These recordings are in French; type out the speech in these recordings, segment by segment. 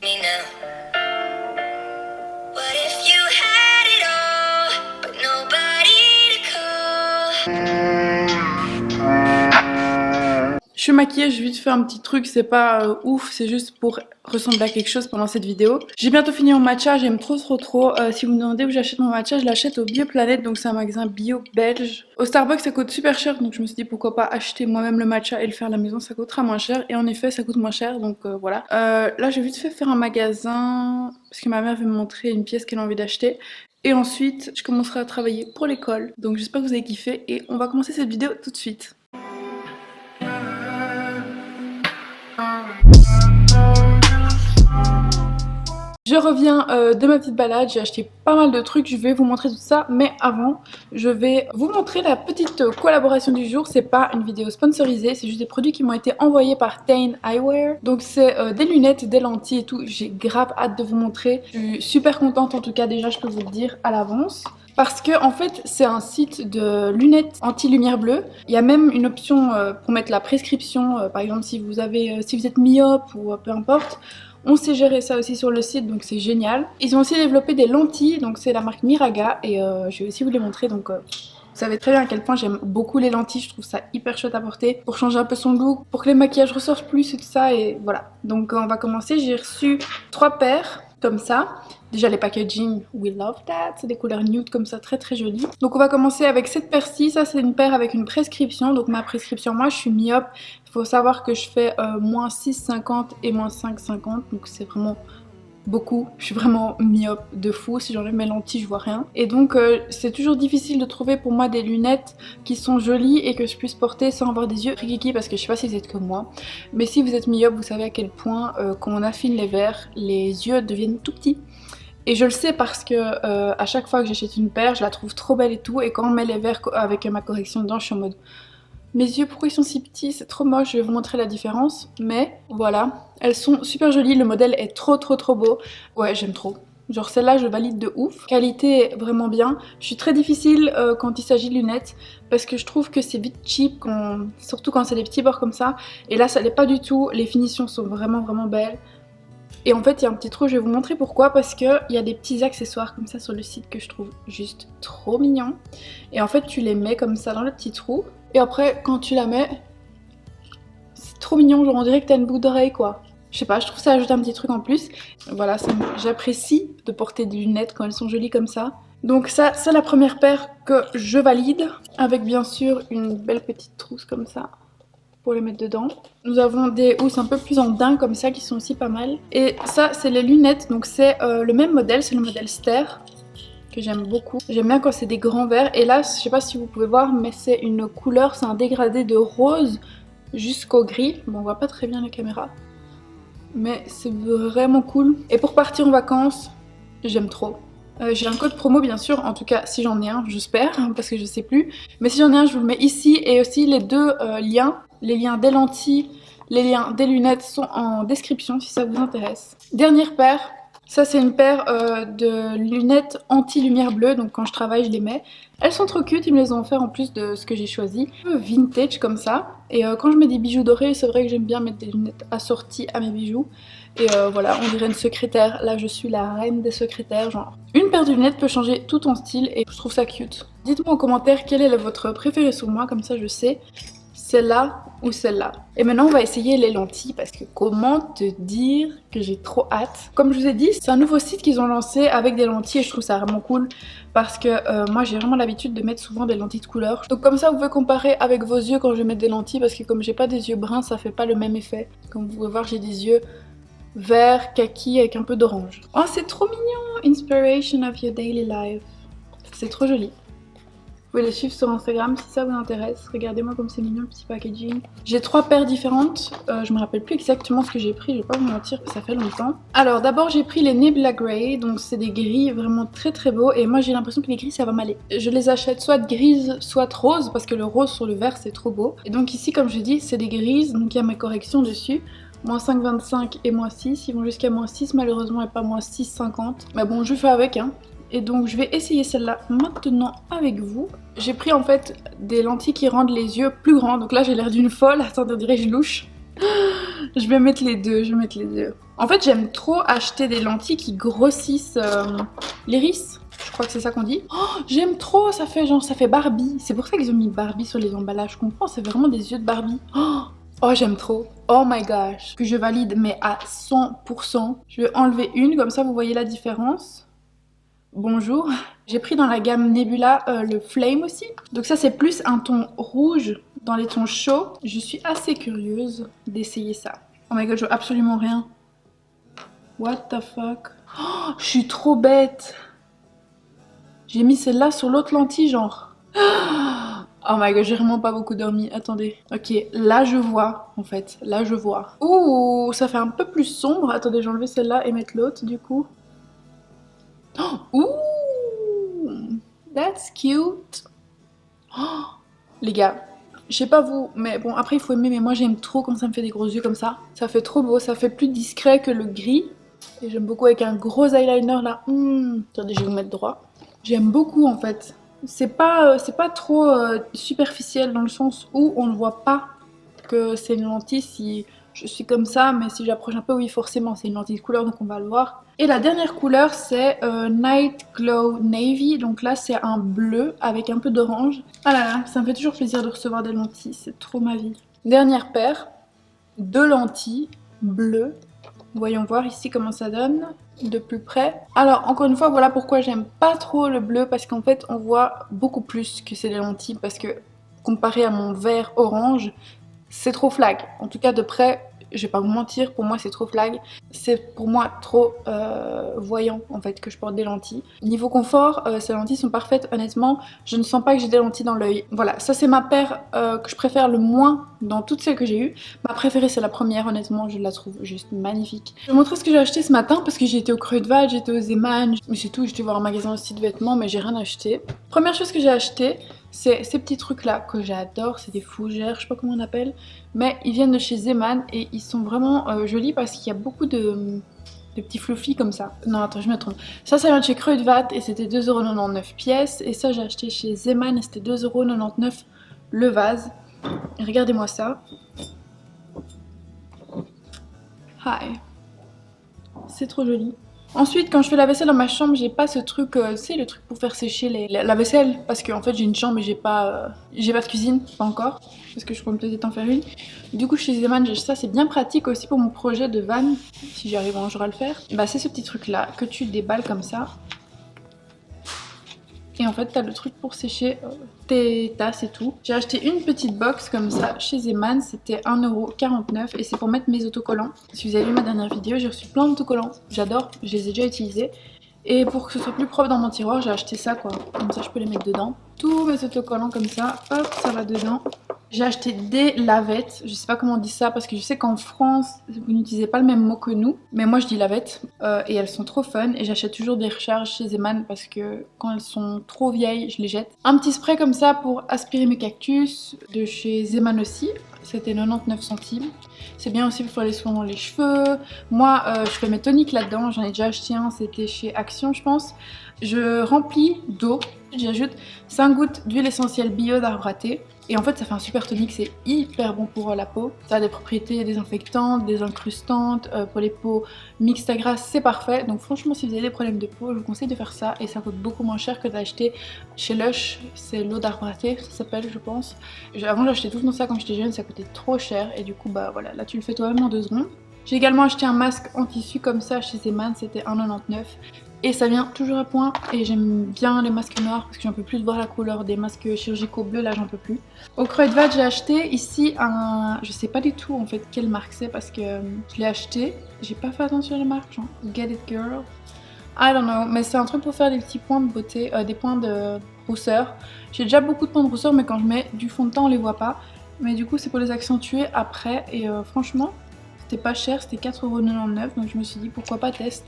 me now. What if you had it all, but nobody to call? Je suis maquillée, je vais vite faire un petit truc, c'est pas ouf, c'est juste pour ressembler à quelque chose pendant cette vidéo. J'ai bientôt fini mon matcha, j'aime trop. Si vous me demandez où j'achète mon matcha, je l'achète au Bioplanète, donc c'est un magasin bio belge. Au Starbucks ça coûte super cher, donc je me suis dit pourquoi pas acheter moi-même le matcha et le faire à la maison, ça coûtera moins cher. Et en effet ça coûte moins cher, donc voilà. Là j'ai vite fait faire un magasin, parce que ma mère veut me montrer une pièce qu'elle a envie d'acheter. Et ensuite je commencerai à travailler pour l'école, donc j'espère que vous avez kiffé et on va commencer cette vidéo tout de suite. Je reviens de ma petite balade, j'ai acheté pas mal de trucs, je vais vous montrer tout ça, mais avant, je vais vous montrer la petite collaboration du jour. C'est pas une vidéo sponsorisée, c'est juste des produits qui m'ont été envoyés par Tain Eyewear. Donc c'est des lunettes, des lentilles et tout, j'ai grave hâte de vous montrer. Je suis super contente en tout cas, déjà je peux vous le dire à l'avance. Parce que en fait c'est un site de lunettes anti-lumière bleue. Il y a même une option pour mettre la prescription, par exemple si vous êtes myope ou peu importe. On sait gérer ça aussi sur le site, donc c'est génial. Ils ont aussi développé des lentilles, donc c'est la marque Miraga et je vais aussi vous les montrer. Donc vous savez très bien à quel point j'aime beaucoup les lentilles, je trouve ça hyper chouette à porter pour changer un peu son look, pour que les maquillages ressortent plus et tout ça et voilà. Donc on va commencer, j'ai reçu 3 paires comme ça. Déjà les packaging, we love that, c'est des couleurs nude comme ça, très jolies. Donc on va commencer avec cette paire-ci, ça c'est une paire avec une prescription, donc ma prescription, moi je suis myope, il faut savoir que je fais moins 6,50 et moins 5,50, donc c'est vraiment beaucoup, je suis vraiment myope de fou, si j'enlève mes lentilles je vois rien. Et donc c'est toujours difficile de trouver pour moi des lunettes qui sont jolies et que je puisse porter sans avoir des yeux rikiki, parce que je sais pas si vous êtes comme moi, mais si vous êtes myope vous savez à quel point quand on affine les verres, les yeux deviennent tout petits. Et je le sais parce que à chaque fois que j'achète une paire, je la trouve trop belle et tout. Et quand on met les verres avec ma correction dedans, je suis en mode mes yeux pourquoi ils sont si petits, c'est trop moche, je vais vous montrer la différence. Mais voilà, elles sont super jolies, le modèle est trop beau. Ouais, j'aime trop. Genre celle-là je valide de ouf. Qualité vraiment bien. Je suis très difficile quand il s'agit de lunettes parce que je trouve que c'est vite cheap, surtout quand c'est des petits bords comme ça. Et là ça l'est pas du tout, les finitions sont vraiment belles. Et en fait il y a un petit trou, je vais vous montrer pourquoi, parce qu'il y a des petits accessoires comme ça sur le site que je trouve juste trop mignons. Et en fait tu les mets comme ça dans le petit trou, et après quand tu la mets, c'est trop mignon, genre on dirait que t'as une boucle d'oreille quoi. Je sais pas, je trouve ça ajoute un petit truc en plus. Voilà, j'apprécie de porter des lunettes quand elles sont jolies comme ça. Donc ça, c'est la première paire que je valide, avec bien sûr une belle petite trousse comme ça pour les mettre dedans. Nous avons des housses un peu plus en daim comme ça qui sont aussi pas mal. Et ça c'est les lunettes, donc c'est le même modèle, c'est le modèle Ster que j'aime beaucoup. J'aime bien quand c'est des grands verres. Et là je sais pas si vous pouvez voir mais c'est une couleur, c'est un dégradé de rose jusqu'au gris. Bon on voit pas très bien la caméra, mais c'est vraiment cool. Et pour partir en vacances, j'aime trop. J'ai un code promo bien sûr, en tout cas si j'en ai un, j'espère, parce que je sais plus. Mais si j'en ai un, je vous le mets ici, et aussi les deux liens, les liens des lentilles, les liens des lunettes sont en description si ça vous intéresse. Dernière paire, ça c'est une paire de lunettes anti-lumière bleue, donc quand je travaille je les mets. Elles sont trop cute, ils me les ont offert en plus de ce que j'ai choisi. Un peu vintage comme ça, et quand je mets des bijoux dorés, c'est vrai que j'aime bien mettre des lunettes assorties à mes bijoux. Et voilà, on dirait une secrétaire, là je suis la reine des secrétaires, genre. Une paire de lunettes peut changer tout ton style et je trouve ça cute. Dites-moi en commentaire quelle est votre préférée sur moi, comme ça je sais. Celle-là ou celle-là. Et maintenant on va essayer les lentilles, parce que comment te dire que j'ai trop hâte. Comme je vous ai dit, c'est un nouveau site qu'ils ont lancé avec des lentilles et je trouve ça vraiment cool. Parce que moi j'ai vraiment l'habitude de mettre souvent des lentilles de couleur. Donc comme ça vous pouvez comparer avec vos yeux quand je vais mettre des lentilles, parce que comme j'ai pas des yeux bruns ça fait pas le même effet. Comme vous pouvez voir j'ai des yeux vert, kaki avec un peu d'orange. Oh c'est trop mignon! Inspiration of your daily life. C'est trop joli. Vous pouvez les suivre sur Instagram si ça vous intéresse. Regardez-moi comme c'est mignon le petit packaging. J'ai 3 paires différentes. Je me rappelle plus exactement ce que j'ai pris, je vais pas vous mentir que ça fait longtemps. Alors d'abord j'ai pris les Nebula Grey, donc c'est des gris vraiment très beaux. Et moi j'ai l'impression que les gris ça va m'aller. Je les achète soit grises, soit roses, parce que le rose sur le vert c'est trop beau. Et donc ici comme je dis c'est des grises, donc il y a mes corrections dessus. Moins 5,25 et moins 6, ils vont jusqu'à moins 6 malheureusement et pas moins 6,50. Mais bon je fais avec hein. Et donc je vais essayer celle-là maintenant avec vous. J'ai pris en fait des lentilles qui rendent les yeux plus grands. Donc là j'ai l'air d'une folle, attendez on dirait que je louche. Je vais mettre les deux, je vais mettre les deux. En fait, j'aime trop acheter des lentilles qui grossissent l'iris. Je crois que c'est ça qu'on dit. Oh, j'aime trop, ça fait genre, ça fait Barbie. C'est pour ça qu'ils ont mis Barbie sur les emballages. Je comprends, c'est vraiment des yeux de Barbie. Oh, j'aime trop. Oh my gosh. Que je valide, mais à 100%. Je vais enlever une, comme ça vous voyez la différence. Bonjour. J'ai pris dans la gamme Nebula le Flame aussi. Donc ça, c'est plus un ton rouge dans les tons chauds. Je suis assez curieuse d'essayer ça. Oh my god, je vois absolument rien. What the fuck? Oh, je suis trop bête. J'ai mis celle-là sur l'autre lentille, genre. Oh my god, j'ai vraiment pas beaucoup dormi. Attendez. Ok, là je vois, en fait. Là je vois. Ouh, ça fait un peu plus sombre. Attendez, j'ai enlevé celle-là et mettre l'autre, du coup. Oh, ouh, that's cute. Oh, les gars, je sais pas vous, mais bon, après il faut aimer, mais moi j'aime trop quand ça me fait des gros yeux comme ça. Ça fait trop beau, ça fait plus discret que le gris. Et j'aime beaucoup avec un gros eyeliner là. Attendez, je vais vous mettre droit. J'aime beaucoup en fait. C'est pas trop superficiel dans le sens où on ne voit pas que c'est une lentille si je suis comme ça, mais si j'approche un peu, oui forcément c'est une lentille de couleur donc on va le voir. Et la dernière couleur c'est Night Glow Navy, donc là c'est un bleu avec un peu d'orange. Ah là là, ça me fait toujours plaisir de recevoir des lentilles, c'est trop ma vie. Dernière paire, 2 lentilles bleues. Voyons voir ici comment ça donne de plus près. Alors encore une fois, voilà pourquoi j'aime pas trop le bleu, parce qu'en fait on voit beaucoup plus que c'est des lentilles, parce que comparé à mon vert orange, c'est trop flag. En tout cas de près, je vais pas vous mentir, pour moi c'est trop flag. C'est pour moi trop voyant en fait que je porte des lentilles. Niveau confort, ces lentilles sont parfaites, honnêtement. Je ne sens pas que j'ai des lentilles dans l'œil. Voilà, ça c'est ma paire que je préfère le moins dans toutes celles que j'ai eues. Ma préférée c'est la première, honnêtement, je la trouve juste magnifique. Je vais vous montrer ce que j'ai acheté ce matin parce que j'ai été au Creux de Val, j'étais au Zeeman, mais c'est tout, j'étais voir un magasin aussi de vêtements, mais j'ai rien acheté. Première chose que j'ai acheté, c'est ces petits trucs là que j'adore, c'est des fougères, je sais pas comment on appelle, mais ils viennent de chez Zeeman et ils sont vraiment jolis parce qu'il y a beaucoup de petits fluffy comme ça. Non attends, je me trompe. Ça vient de chez Creux de Vat et c'était 2,99€ pièce, et ça j'ai acheté chez Zeeman et c'était 2,99€ le vase. Et regardez-moi ça. Hi. C'est trop joli. Ensuite, quand je fais la vaisselle dans ma chambre, j'ai pas ce truc, tu sais, le truc pour faire sécher la vaisselle. Parce qu'en fait, j'ai une chambre et j'ai pas de cuisine, pas encore. Parce que je compte peut-être en faire une. Du coup, chez Zeeman, j'ai ça, c'est bien pratique aussi pour mon projet de van. Si j'arrive un jour à le faire. Bah, c'est ce petit truc-là que tu déballes comme ça. Et en fait, t'as le truc pour sécher tes tasses et tout. J'ai acheté une petite box comme ça chez Zeeman, c'était 1,49€ et c'est pour mettre mes autocollants. Si vous avez vu ma dernière vidéo, j'ai reçu plein d'autocollants. J'adore, je les ai déjà utilisés. Et pour que ce soit plus propre dans mon tiroir, j'ai acheté ça quoi. Comme ça, je peux les mettre dedans. Tous mes autocollants comme ça, hop, ça va dedans. J'ai acheté des lavettes, je sais pas comment on dit ça parce que je sais qu'en France vous n'utilisez pas le même mot que nous, mais moi je dis lavettes et elles sont trop fun et j'achète toujours des recharges chez Zeeman parce que quand elles sont trop vieilles je les jette. Un petit spray comme ça pour aspirer mes cactus de chez Zeeman aussi, c'était 99 centimes. C'est bien aussi pour faire les soins dans les cheveux. Moi je fais mes toniques là-dedans, j'en ai déjà acheté un, c'était chez Action je pense. Je remplis d'eau, j'ajoute 5 gouttes d'huile essentielle bio d'arbre à thé. Et en fait ça fait un super tonique, c'est hyper bon pour la peau. Ça a des propriétés désinfectantes, désincrustantes, pour les peaux mixtes à grasses c'est parfait. Donc franchement si vous avez des problèmes de peau, je vous conseille de faire ça. Et ça coûte beaucoup moins cher que d'acheter chez Lush, c'est l'eau d'arbre à thé, ça s'appelle je pense. Avant j'achetais tout dans ça quand j'étais jeune, ça coûtait trop cher. Et du coup bah voilà, là tu le fais toi-même en 2 secondes. J'ai également acheté un masque en tissu comme ça chez Zeeman, c'était 1,99€. Et ça vient toujours à point et j'aime bien les masques noirs parce que j'en peux plus de voir la couleur des masques chirurgicaux bleus, là j'en peux plus. Au Creux de Vat j'ai acheté ici un... je sais pas du tout en fait quelle marque c'est parce que je l'ai acheté. J'ai pas fait attention à la marque, genre Get It Girl. I don't know, mais c'est un truc pour faire des petits points de beauté, des points de rousseur. J'ai déjà beaucoup de points de rousseur mais quand je mets du fond de teint on les voit pas. Mais du coup c'est pour les accentuer après et franchement c'était pas cher, c'était 4,99€ donc je me suis dit pourquoi pas test.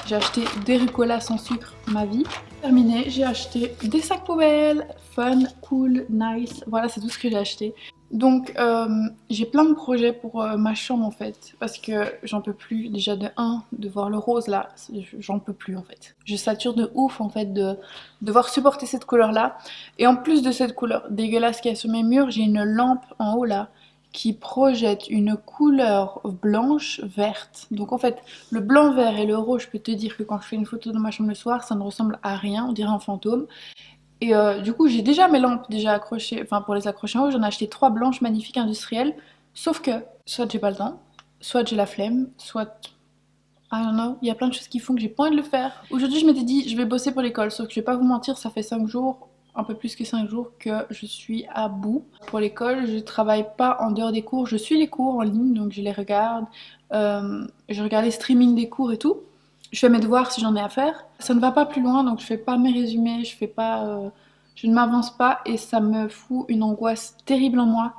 J'ai acheté des Ricola sans sucre, ma vie. Terminé, j'ai acheté des sacs poubelles, fun, cool, nice. Voilà, c'est tout ce que j'ai acheté. Donc, j'ai plein de projets pour ma chambre en fait. Parce que j'en peux plus, déjà de 1, de voir le rose là, j'en peux plus en fait. Je sature de ouf en fait de devoir supporter cette couleur là. Et en plus de cette couleur dégueulasse qu'il y a sur mes murs, j'ai une lampe en haut là qui projette une couleur blanche verte. Donc en fait, le blanc, vert et le rouge, je peux te dire que quand je fais une photo dans ma chambre le soir, ça ne ressemble à rien, on dirait un fantôme. Et du coup, j'ai déjà mes lampes déjà accrochées, enfin pour les accrocher en haut, j'en ai acheté 3 blanches magnifiques industrielles. Sauf que, soit j'ai pas le temps, soit j'ai la flemme, soit I don't know, il y a plein de choses qui font que j'ai pas envie de le faire. Aujourd'hui, je m'étais dit, je vais bosser pour l'école, sauf que je vais pas vous mentir, ça fait 5 jours, un peu plus que 5 jours que je suis à bout. Pour l'école, je travaille pas en dehors des cours, je suis les cours en ligne, donc je les regarde, je regarde les streamings des cours et tout. Je fais mes devoirs si j'en ai à faire. Ça ne va pas plus loin, donc je fais pas mes résumés, je fais pas, je ne m'avance pas et ça me fout une angoisse terrible en moi.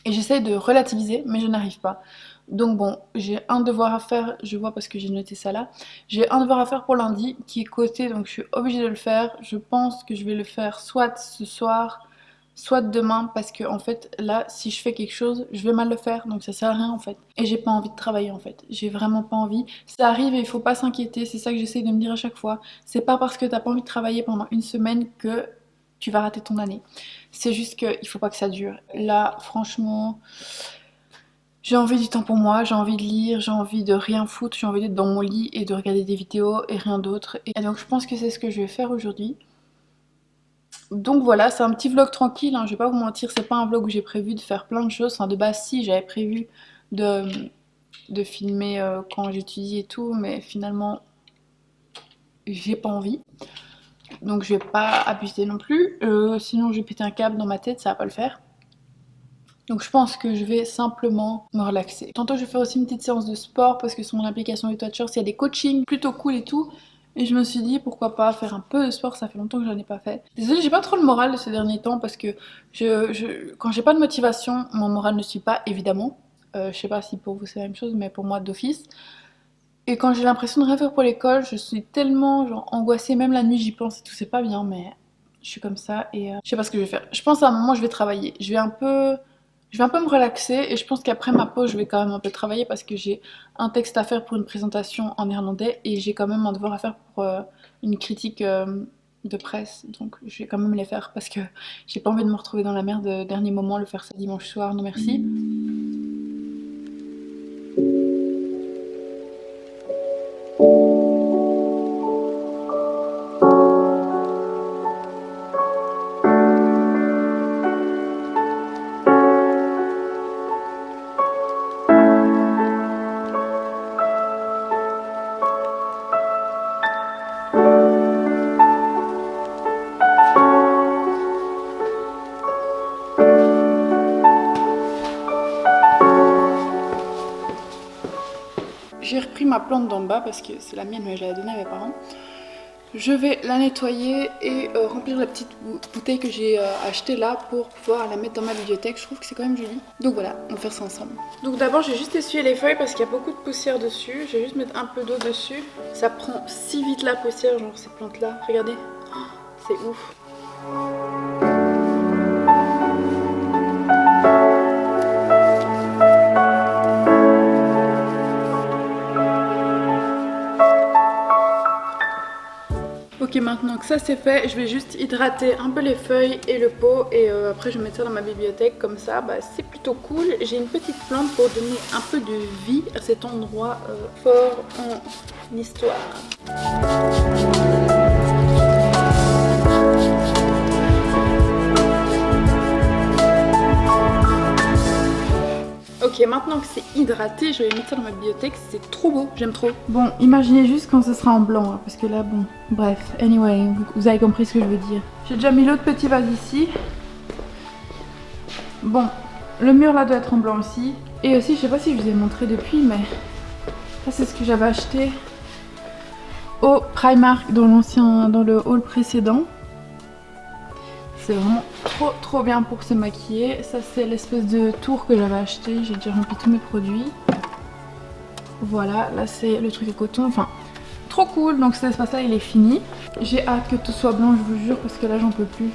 Et j'essaie de relativiser, mais je n'arrive pas. Donc bon, j'ai un devoir à faire, je vois parce que j'ai noté ça là. J'ai un devoir à faire pour lundi qui est coté, donc je suis obligée de le faire. Je pense que je vais le faire soit ce soir, soit demain, parce que en fait là, si je fais quelque chose, je vais mal le faire, donc ça sert à rien en fait. Et j'ai pas envie de travailler en fait, j'ai vraiment pas envie. Ça arrive et il faut pas s'inquiéter, c'est ça que j'essaie de me dire à chaque fois. C'est pas parce que t'as pas envie de travailler pendant une semaine que tu vas rater ton année. C'est juste qu'il faut pas que ça dure. Là, franchement, j'ai envie du temps pour moi, j'ai envie de lire, j'ai envie de rien foutre, j'ai envie d'être dans mon lit et de regarder des vidéos et rien d'autre. Et donc je pense que c'est ce que je vais faire aujourd'hui. Donc voilà, c'est un petit vlog tranquille, hein, je vais pas vous mentir, c'est pas un vlog où j'ai prévu de faire plein de choses. Enfin de base si, j'avais prévu de, de filmer quand j'étudie et tout, mais finalement j'ai pas envie. Donc je vais pas abuser non plus, sinon je vais péter un câble dans ma tête, ça va pas le faire. Donc je pense que je vais simplement me relaxer. Tantôt je vais faire aussi une petite séance de sport parce que sur mon application Weight Watchers il y a des coachings plutôt cool et tout. Et je me suis dit pourquoi pas faire un peu de sport, ça fait longtemps que j'en ai pas fait. Désolée, j'ai pas trop le moral ces derniers temps parce que quand j'ai pas de motivation, mon moral ne suit pas évidemment. Je sais pas si pour vous c'est la même chose, mais pour moi d'office. Et quand j'ai l'impression de rien faire pour l'école, je suis tellement genre angoissée, même la nuit j'y pense et tout, c'est pas bien, mais je suis comme ça et je sais pas ce que je vais faire. Je pense à un moment je vais travailler. Je vais un peu me relaxer et je pense qu'après ma pause, je vais quand même un peu travailler parce que j'ai un texte à faire pour une présentation en néerlandais et j'ai quand même un devoir à faire pour une critique de presse. Donc je vais quand même les faire parce que j'ai pas envie de me retrouver dans la merde dernier moment, le faire ça dimanche soir, non merci. J'ai repris ma plante d'en bas parce que c'est la mienne mais je l'avais donnée à mes parents. Je vais la nettoyer et remplir la petite bouteille que j'ai achetée là pour pouvoir la mettre dans ma bibliothèque. Je trouve que c'est quand même joli. Donc voilà, on va faire ça ensemble. Donc d'abord j'ai juste essuyé les feuilles parce qu'il y a beaucoup de poussière dessus. Je vais juste mettre un peu d'eau dessus. Ça prend si vite la poussière, genre ces plantes là. Regardez, c'est ouf. Ok, maintenant que ça c'est fait, je vais juste hydrater un peu les feuilles et le pot et après je vais mettre ça dans ma bibliothèque comme ça, bah, c'est plutôt cool. J'ai une petite plante pour donner un peu de vie à cet endroit fort en histoire. Ok, maintenant que c'est hydraté, je vais mettre ça dans ma bibliothèque, c'est trop beau, j'aime trop. Bon, imaginez juste quand ce sera en blanc, hein, parce que là, bon, bref, anyway, vous avez compris ce que je veux dire. J'ai déjà mis l'autre petit vase ici. Bon, le mur là doit être en blanc aussi. Et aussi, je sais pas si je vous ai montré depuis, mais ça c'est ce que j'avais acheté au Primark dans le haul précédent. C'est vraiment trop bien pour se maquiller. Ça c'est l'espèce de tour que j'avais acheté. J'ai déjà rempli tous mes produits. Voilà, là c'est le truc à coton. Enfin, trop cool. Donc cet espace là il est fini. J'ai hâte que tout soit blanc, je vous jure, parce que là j'en peux plus.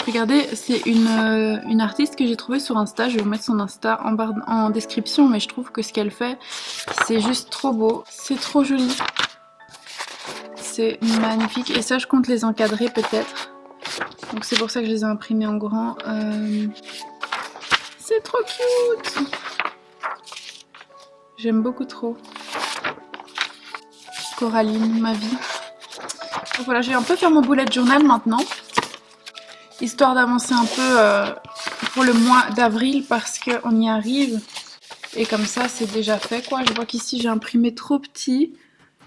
Regardez, c'est c'est une artiste que j'ai trouvée sur Insta. Je vais vous mettre son Insta en description, mais je trouve que ce qu'elle fait, c'est juste trop beau. C'est trop joli. C'est magnifique. Et ça, je compte les encadrer peut-être. Donc c'est pour ça que je les ai imprimés en grand. C'est trop cute. J'aime beaucoup trop. Coraline, ma vie. Donc voilà, je vais un peu faire mon bullet journal maintenant. Histoire d'avancer un peu pour le mois d'avril parce qu'on y arrive. Et comme ça, c'est déjà fait quoi. Je vois qu'ici, j'ai imprimé trop petit.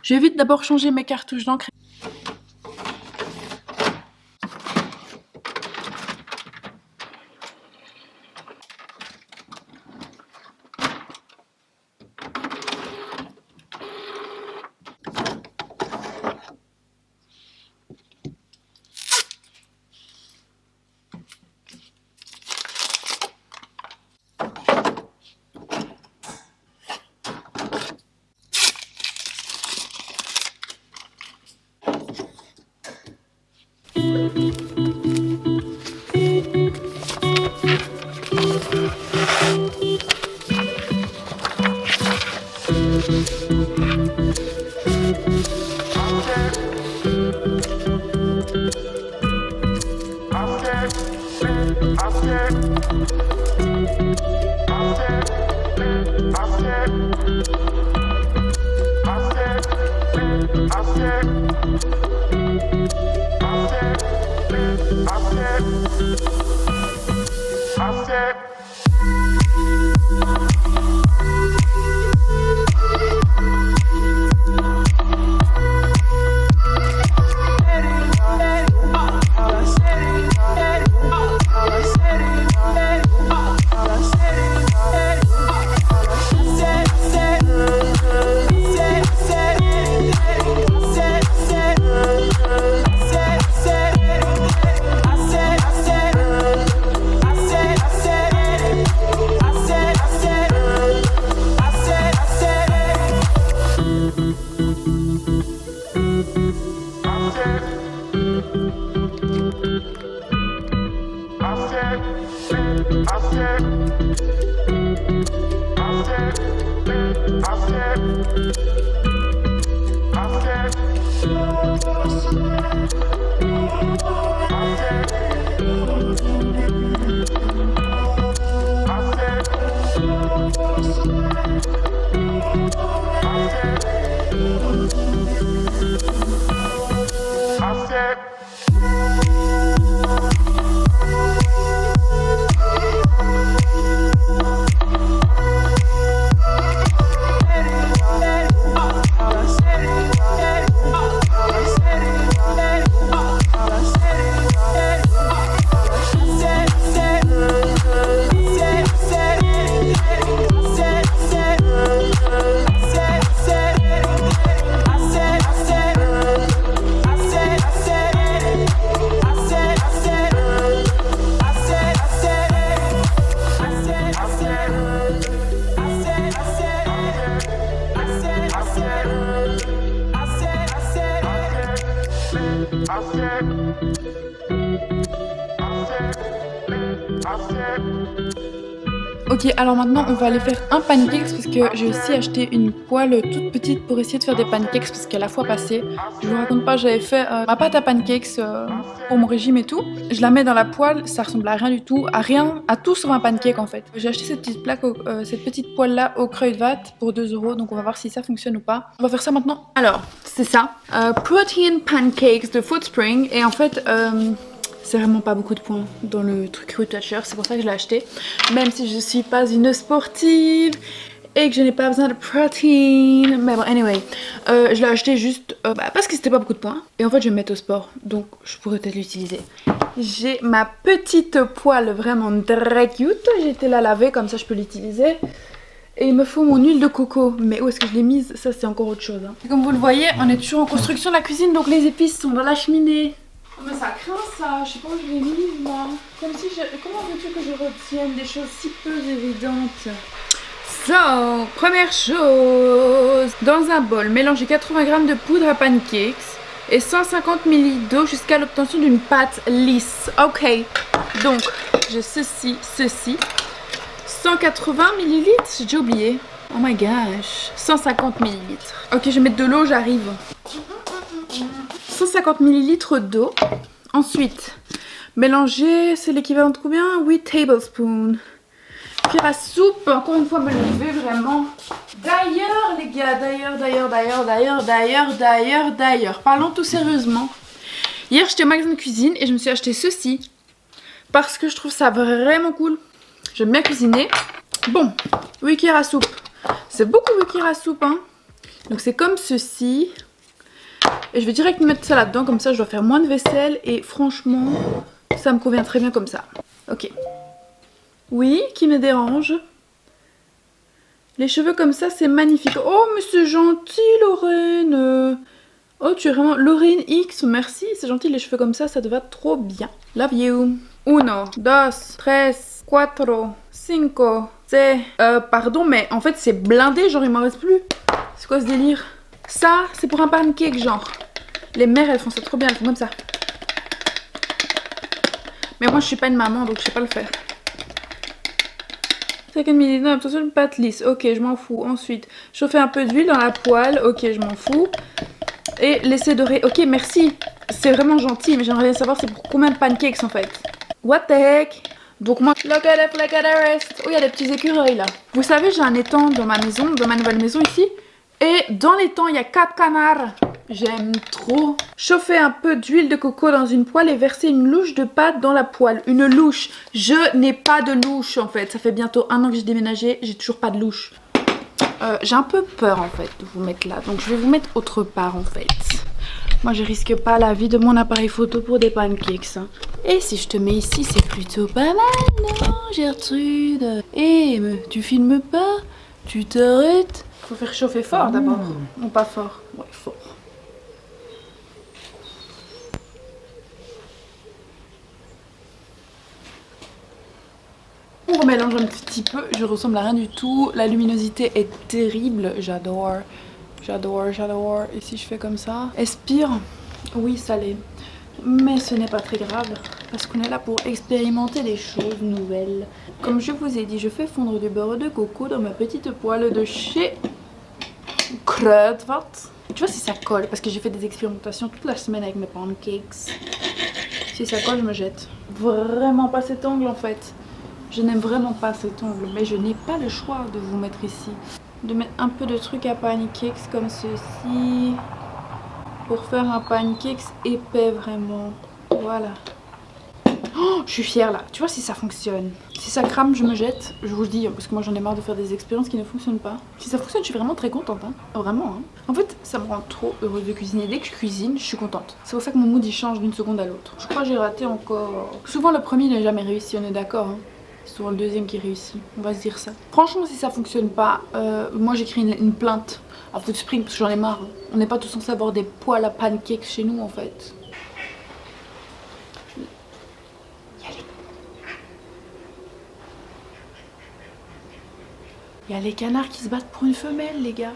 Je vais vite d'abord changer mes cartouches d'encre. Ok, alors maintenant on va aller faire un pancakes parce que j'ai aussi acheté une poêle toute petite pour essayer de faire des pancakes parce qu'à la fois passée, je vous raconte pas, j'avais fait ma pâte à pancakes pour mon régime et tout. Je la mets dans la poêle, ça ressemble à rien du tout, à tout sur un pancake en fait. J'ai acheté cette petite poêle là au Kruidvat pour 2 €, donc on va voir si ça fonctionne ou pas. On va faire ça maintenant. Alors, c'est ça, Protein Pancakes de Foodspring et en fait... c'est vraiment pas beaucoup de points dans le truc Retoucher, c'est pour ça que je l'ai acheté. Même si je suis pas une sportive et que je n'ai pas besoin de protéines. Mais bon, anyway, je l'ai acheté juste parce que c'était pas beaucoup de points. Et en fait, je vais me mettre au sport, donc je pourrais peut-être l'utiliser. J'ai ma petite poêle vraiment très cute. J'ai été la laver, comme ça je peux l'utiliser. Et il me faut mon huile de coco. Mais où est-ce que je l'ai mise? Ça, c'est encore autre chose. Hein. Comme vous le voyez, on est toujours en construction de la cuisine, donc les épices sont dans la cheminée. Mais ça craint ça, je sais pas où je l'ai mis moi. Comme si comment veux-tu que je retienne des choses si peu évidentes? So, première chose, dans un bol, mélangez 80 g de poudre à pancakes et 150 ml d'eau jusqu'à l'obtention d'une pâte lisse. Ok, donc j'ai ceci, 180 ml, j'ai déjà oublié. Oh my gosh, 150 ml. Ok, je vais mettre de l'eau, j'arrive. 150 ml d'eau. Ensuite, mélanger, c'est l'équivalent de combien? 8 tablespoons. Cuillère à soupe, encore une fois me lever vraiment. D'ailleurs les gars, d'ailleurs, parlons tout sérieusement. Hier j'étais au magasin de cuisine et je me suis acheté ceci. Parce que je trouve ça vraiment cool. J'aime bien cuisiner. Bon, 8 cuillères à soupe. C'est beaucoup 8 cuillères à soupe hein. Donc c'est comme ceci. Et je vais direct mettre ça là-dedans, comme ça je dois faire moins de vaisselle. Et franchement, ça me convient très bien comme ça. Ok. Oui, qui me dérange? Les cheveux comme ça, c'est magnifique. Oh, mais c'est gentil, Lorraine. Oh, tu es vraiment... Lorraine X, merci. C'est gentil, les cheveux comme ça te va trop bien. Love you. 1, 2, 3, 4, 5, 6... pardon, mais en fait, c'est blindé, genre, il m'en reste plus. C'est quoi ce délire? Ça, c'est pour un pancake, genre. Les mères, elles font ça trop bien, elles font comme ça. Mais moi, je suis pas une maman, donc je sais pas le faire. 50 ml, attention, une pâte lisse. Ok, je m'en fous. Ensuite, chauffer un peu d'huile dans la poêle. Ok, je m'en fous. Et laisser dorer. Ok, merci. C'est vraiment gentil, mais j'aimerais bien savoir c'est pour combien de pancakes en fait. What the heck? Donc moi, look at it, look at the rest. Oh, il y a des petits écureuils là. Vous savez, j'ai un étang dans ma maison, dans ma nouvelle maison ici. Et dans l'étang, il y a 4 canards. J'aime trop. Chauffer un peu d'huile de coco dans une poêle et verser une louche de pâte dans la poêle. Une louche. Je n'ai pas de louche en fait. Ça fait bientôt 1 an que j'ai déménagé. J'ai toujours pas de louche. J'ai un peu peur en fait de vous mettre là. Donc je vais vous mettre autre part en fait. Moi je risque pas la vie de mon appareil photo pour des pancakes. Hein. Et si je te mets ici, c'est plutôt pas mal, non Gertrude? Eh, tu filmes pas? Tu t'arrêtes? Faut faire chauffer fort d'abord. Ou pas fort? Ouais, fort. On remélange un petit peu, je ressemble à rien du tout. La luminosité est terrible, j'adore. J'adore. Et si je fais comme ça? Expire. Oui, ça l'est. Mais ce n'est pas très grave, parce qu'on est là pour expérimenter des choses nouvelles. Comme je vous ai dit, je fais fondre du beurre de coco dans ma petite poêle de chez Kruidvat. Tu vois si ça colle, parce que j'ai fait des expérimentations toute la semaine avec mes pancakes. Si ça colle, je me jette. Vraiment pas cet angle en fait. Je n'aime vraiment pas cet angle, mais je n'ai pas le choix de vous mettre ici. De mettre un peu de truc à pancakes comme ceci. Pour faire un pancakes épais vraiment. Voilà. Oh, je suis fière là. Tu vois si ça fonctionne. Si ça crame, je me jette. Je vous le dis, parce que moi j'en ai marre de faire des expériences qui ne fonctionnent pas. Si ça fonctionne, je suis vraiment très contente. Hein. Vraiment. Hein. En fait, ça me rend trop heureuse de cuisiner. Dès que je cuisine, je suis contente. C'est pour ça que mon mood il change d'une seconde à l'autre. Je crois que j'ai raté encore. Souvent le premier n'a jamais réussi, on est d'accord. Hein. C'est souvent le deuxième qui réussit. On va se dire ça. Franchement, si ça fonctionne pas, moi j'écris une plainte à Foodspring parce que j'en ai marre. Hein. On n'est pas tous censés avoir des poêles à pancakes chez nous en fait. Il y a les canards qui se battent pour une femelle, les gars.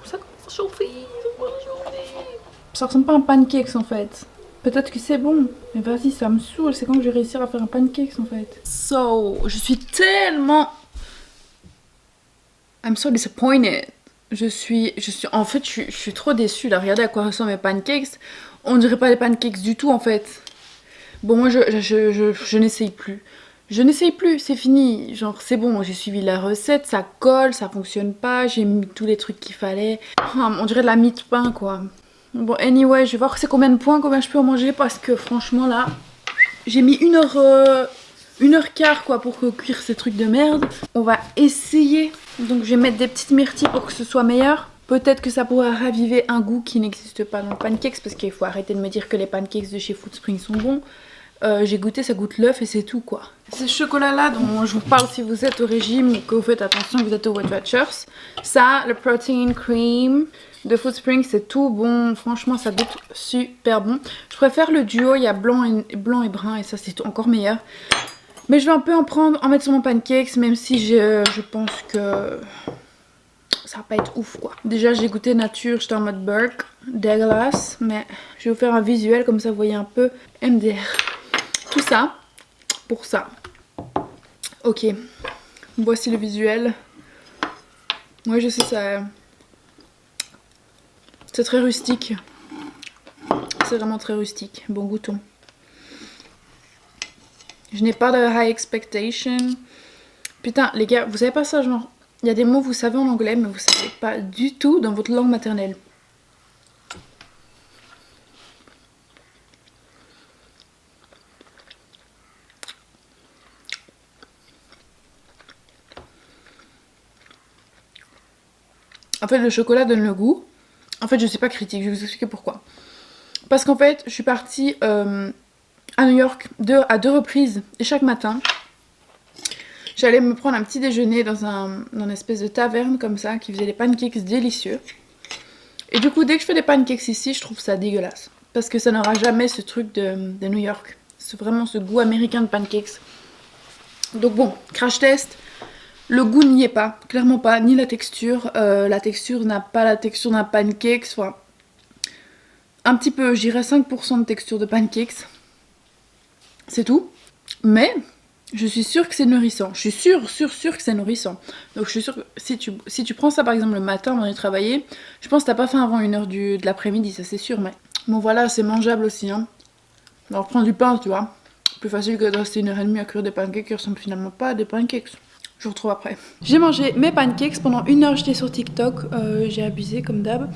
Ça commence à chauffer, ça ressemble pas à un pancakes en fait. Peut-être que c'est bon, mais vas-y, ça me saoule. C'est quand que je vais réussir à faire un pancakes en fait. So, je suis tellement... I'm so disappointed. En fait, je suis trop déçue là. Regardez à quoi ressemblent mes pancakes. On dirait pas des pancakes du tout en fait. Bon, moi je n'essaye plus. Je n'essaye plus, c'est fini. Genre, c'est bon, j'ai suivi la recette, ça colle, ça fonctionne pas. J'ai mis tous les trucs qu'il fallait. Oh, on dirait de la mie de pain quoi. Bon, anyway, je vais voir c'est combien de points, combien je peux en manger parce que franchement là, j'ai mis 1h15 quoi pour cuire ces trucs de merde. On va essayer. Donc je vais mettre des petites myrtilles pour que ce soit meilleur. Peut-être que ça pourra raviver un goût qui n'existe pas dans le pancakes parce qu'il faut arrêter de me dire que les pancakes de chez Foodspring sont bons. J'ai goûté, ça goûte l'œuf et c'est tout quoi. Ce chocolat là dont je vous parle si vous êtes au régime ou que vous faites attention que vous êtes au Weight Watchers. Ça, le protein cream de Foodspring, c'est tout bon. Franchement, ça goûte super bon. Je préfère le duo, il y a blanc et brun et ça c'est encore meilleur. Mais je vais un peu en mettre sur mon pancakes même si je pense que ça va pas être ouf quoi. Déjà j'ai goûté nature, j'étais en mode Burke, dégueulasse, mais je vais vous faire un visuel comme ça vous voyez un peu MDR. Tout ça pour ça. Ok, voici le visuel. Ouais je sais ça... C'est très rustique. C'est vraiment très rustique. Bon goûtons. Je n'ai pas de high expectation. Putain les gars, vous savez pas ça genre... Il y a des mots vous savez en anglais mais vous savez pas du tout dans votre langue maternelle. En fait le chocolat donne le goût. En fait je suis pas critique, je vais vous expliquer pourquoi. Parce qu'en fait je suis partie à New York à deux reprises et chaque matin j'allais me prendre un petit déjeuner dans une espèce de taverne comme ça qui faisait des pancakes délicieux. Et du coup dès que je fais des pancakes ici je trouve ça dégueulasse. Parce que ça n'aura jamais ce truc de New York. C'est vraiment ce goût américain de pancakes. Donc bon, crash test. Le goût n'y est pas, clairement pas, ni la texture. La texture n'a pas la texture d'un pancake, soit un petit peu, je dirais 5% de texture de pancakes. C'est tout. Mais je suis sûre que c'est nourrissant. Je suis sûre que c'est nourrissant. Donc je suis sûre que si tu prends ça par exemple le matin avant d'aller travailler, je pense que t'as pas faim avant 1h de l'après-midi, ça c'est sûr. Mais bon voilà, c'est mangeable aussi. Hein. Alors prends du pain, tu vois. Plus facile que de rester 1h30 à cuire des pancakes qui ressemblent finalement pas à des pancakes. Je vous retrouve après. J'ai mangé mes pancakes pendant 1h, j'étais sur TikTok, j'ai abusé comme d'hab.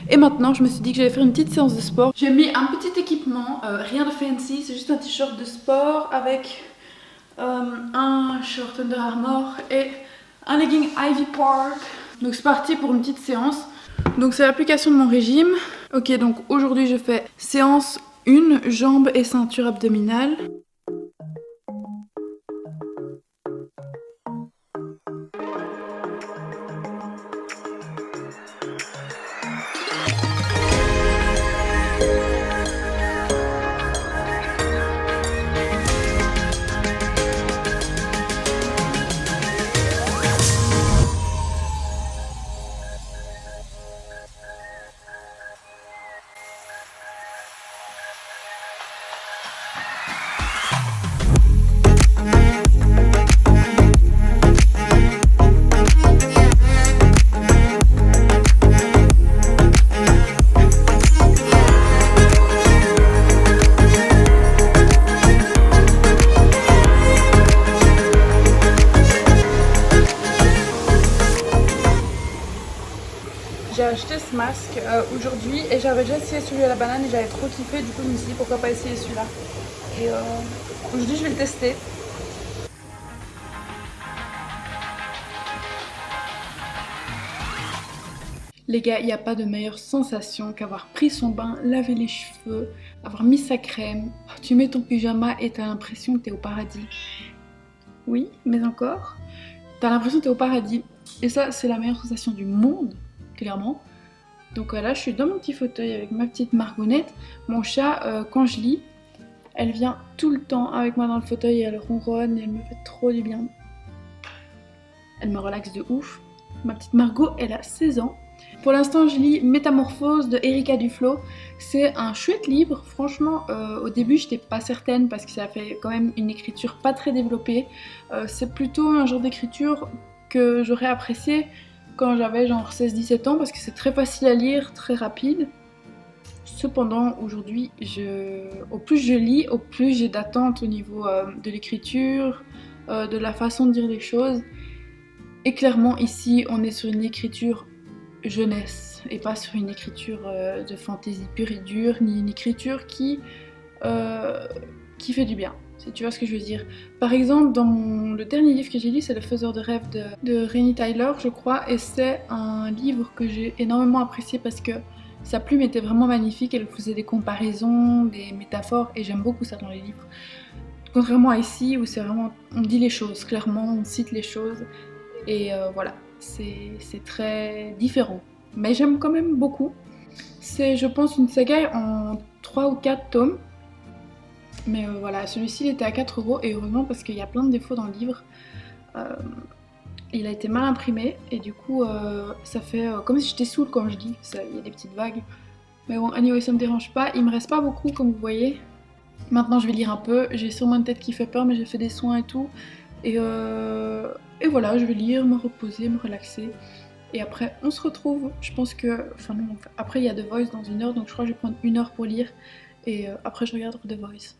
Et maintenant je me suis dit que j'allais faire une petite séance de sport. J'ai mis un petit équipement, rien de fancy, c'est juste un t-shirt de sport avec un short Under Armour et un legging Ivy Park. Donc c'est parti pour une petite séance. Donc c'est l'application de mon régime. Ok donc aujourd'hui je fais séance 1, jambes et ceinture abdominale. J'ai acheté ce masque aujourd'hui et j'avais déjà essayé celui à la banane et j'avais trop kiffé, du coup je me suis dit pourquoi pas essayer celui-là. Et aujourd'hui je vais le tester. Les gars, il n'y a pas de meilleure sensation qu'avoir pris son bain, lavé les cheveux, avoir mis sa crème. Tu mets ton pyjama et t'as l'impression que t'es au paradis. Oui, mais encore, t'as l'impression que t'es au paradis. Et ça, c'est la meilleure sensation du monde, clairement. Donc là, je suis dans mon petit fauteuil avec ma petite margounette. Mon chat, quand je lis, elle vient tout le temps avec moi dans le fauteuil et elle ronronne et elle me fait trop du bien. Elle me relaxe de ouf. Ma petite Margot, elle a 16 ans. Pour l'instant, je lis Métamorphose de Erika Duflo. C'est un chouette livre. Franchement, au début, j'étais pas certaine parce que ça fait quand même une écriture pas très développée. C'est plutôt un genre d'écriture que j'aurais apprécié quand j'avais genre 16-17 ans parce que c'est très facile à lire, très rapide. Cependant, aujourd'hui, au plus je lis, au plus j'ai d'attentes au niveau de l'écriture, de la façon de dire les choses. Et clairement, ici, on est sur une écriture jeunesse et pas sur une écriture de fantaisie pure et dure, ni une écriture qui fait du bien, si tu vois ce que je veux dire. Par exemple, dans le dernier livre que j'ai lu, c'est Le Faiseur de rêves de Rainy Taylor, je crois, et c'est un livre que j'ai énormément apprécié parce que sa plume était vraiment magnifique, elle faisait des comparaisons, des métaphores, et j'aime beaucoup ça dans les livres. Contrairement à ici, où c'est vraiment, on dit les choses, clairement, on cite les choses, et voilà. C'est très différent, mais j'aime quand même beaucoup. C'est, je pense, une saga en 3 ou 4 tomes. Mais voilà, celui-ci il était à 4 € et heureusement parce qu'il y a plein de défauts dans le livre. Il a été mal imprimé et du coup ça fait comme si j'étais saoule quand je lis, il y a des petites vagues. Mais bon, anyway, ça me dérange pas. Il me reste pas beaucoup comme vous voyez. Maintenant je vais lire un peu. J'ai sûrement une tête qui fait peur mais j'ai fait des soins et tout. Et voilà, je vais lire, me reposer, me relaxer. Et après on se retrouve. Je pense que... Enfin non, après il y a The Voice dans 1 heure donc je crois que je vais prendre 1 heure pour lire. Et après je regarde The Voice.